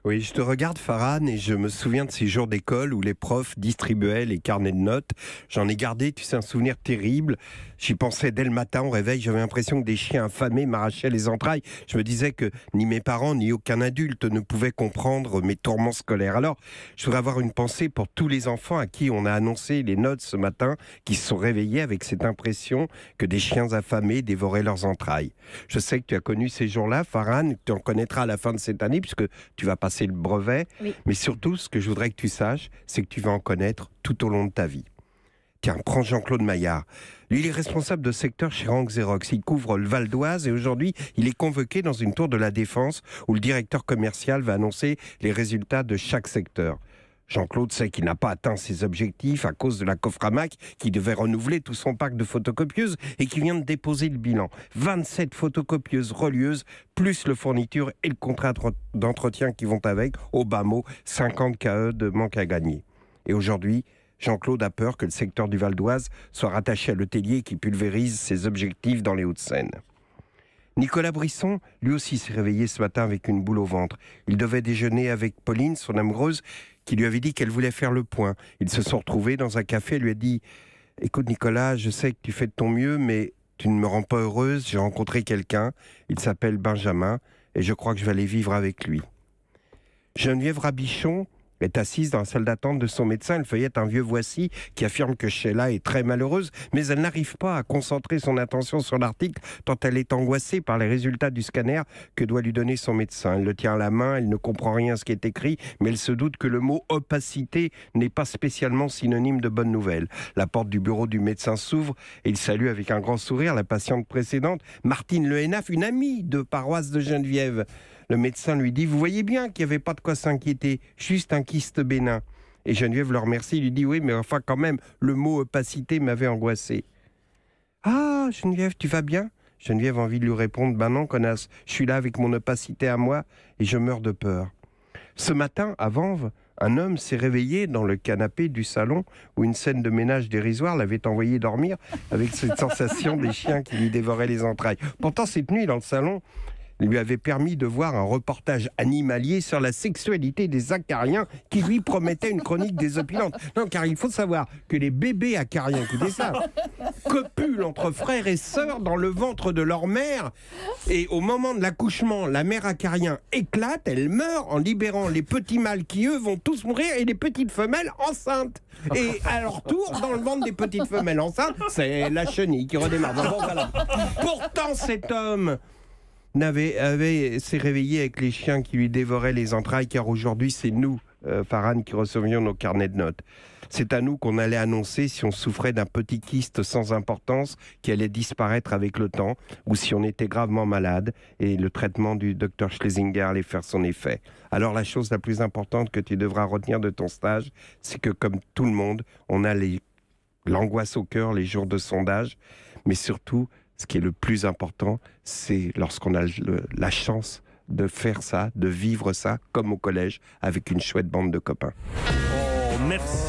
Oui, je te regarde, Farhan, et je me souviens de ces jours d'école où les profs distribuaient les carnets de notes. J'en ai gardé, tu sais, un souvenir terrible. J'y pensais dès le matin au réveil. J'avais l'impression que des chiens affamés m'arrachaient les entrailles. Je me disais que ni mes parents, ni aucun adulte ne pouvait comprendre mes tourments scolaires. Alors, je voudrais avoir une pensée pour tous les enfants à qui on a annoncé les notes ce matin, qui se sont réveillés avec cette impression que des chiens affamés dévoraient leurs entrailles. Je sais que tu as connu ces jours-là, Farhan, tu en connaîtras à la fin de cette année, puisque tu vas passer le brevet, Oui. mais surtout, ce que je voudrais que tu saches, c'est que tu vas en connaître tout au long de ta vie. Tiens, prends Jean-Claude Maillard. Lui, il est responsable de secteur chez Rank Xerox. Il couvre le Val d'Oise et aujourd'hui, il est convoqué dans une tour de la Défense où le directeur commercial va annoncer les résultats de chaque secteur. Jean-Claude sait qu'il n'a pas atteint ses objectifs à cause de la Coframac qui devait renouveler tout son parc de photocopieuses et qui vient de déposer le bilan. 27 photocopieuses relieuses, plus le fourniture et le contrat d'entretien qui vont avec, au bas mot, 50 KE de manque à gagner. Et aujourd'hui, Jean-Claude a peur que le secteur du Val d'Oise soit rattaché à l'hôtelier qui pulvérise ses objectifs dans les Hauts-de-Seine. Nicolas Brisson, lui aussi, s'est réveillé ce matin avec une boule au ventre. Il devait déjeuner avec Pauline, son amoureuse, qui lui avait dit qu'elle voulait faire le point. Ils se sont retrouvés dans un café et lui a dit « Écoute Nicolas, je sais que tu fais de ton mieux, mais tu ne me rends pas heureuse. J'ai rencontré quelqu'un, il s'appelle Benjamin, et je crois que je vais aller vivre avec lui. » Geneviève Rabichon est assise dans la salle d'attente de son médecin. Elle feuillette un vieux Voici qui affirme que Sheila est très malheureuse, mais elle n'arrive pas à concentrer son attention sur l'article tant elle est angoissée par les résultats du scanner que doit lui donner son médecin. Elle le tient à la main, elle ne comprend rien à ce qui est écrit, mais elle se doute que le mot opacité n'est pas spécialement synonyme de bonne nouvelle. La porte du bureau du médecin s'ouvre et il salue avec un grand sourire la patiente précédente, Martine Lehenaf, une amie de paroisse de Geneviève. Le médecin lui dit « Vous voyez bien qu'il n'y avait pas de quoi s'inquiéter, juste un kyste bénin. » Et Geneviève le remercie, il lui dit « Oui, mais enfin quand même, le mot opacité m'avait angoissé. »« Ah, Geneviève, tu vas bien ?» Geneviève a envie de lui répondre « Ben non, connasse, je suis là avec mon opacité à moi et je meurs de peur. » Ce matin, à Vanves, un homme s'est réveillé dans le canapé du salon où une scène de ménage dérisoire l'avait envoyé dormir avec cette sensation des chiens qui lui dévoraient les entrailles. Pourtant, cette nuit, dans le salon, lui avait permis de voir un reportage animalier sur la sexualité des acariens qui lui promettait une chronique désopilante. Non, car il faut savoir que les bébés acariens, écoutez ça, copulent entre frères et sœurs dans le ventre de leur mère et au moment de l'accouchement, la mère acarien éclate, elle meurt en libérant les petits mâles qui, eux, vont tous mourir et les petites femelles enceintes. Et à leur tour, dans le ventre des petites femelles enceintes, c'est la chenille qui redémarre. Bon, voilà. Pourtant, cet homme s'est réveillé avec les chiens qui lui dévoraient les entrailles, car aujourd'hui c'est nous, Farhan, qui recevions nos carnets de notes. C'est à nous qu'on allait annoncer si on souffrait d'un petit kyste sans importance qui allait disparaître avec le temps, ou si on était gravement malade et le traitement du docteur Schlesinger allait faire son effet. Alors la chose la plus importante que tu devras retenir de ton stage, c'est que comme tout le monde, on a l'angoisse au cœur les jours de sondage, mais surtout, ce qui est le plus important, c'est lorsqu'on a la chance de faire ça, de vivre ça, comme au collège, avec une chouette bande de copains. Oh, merci.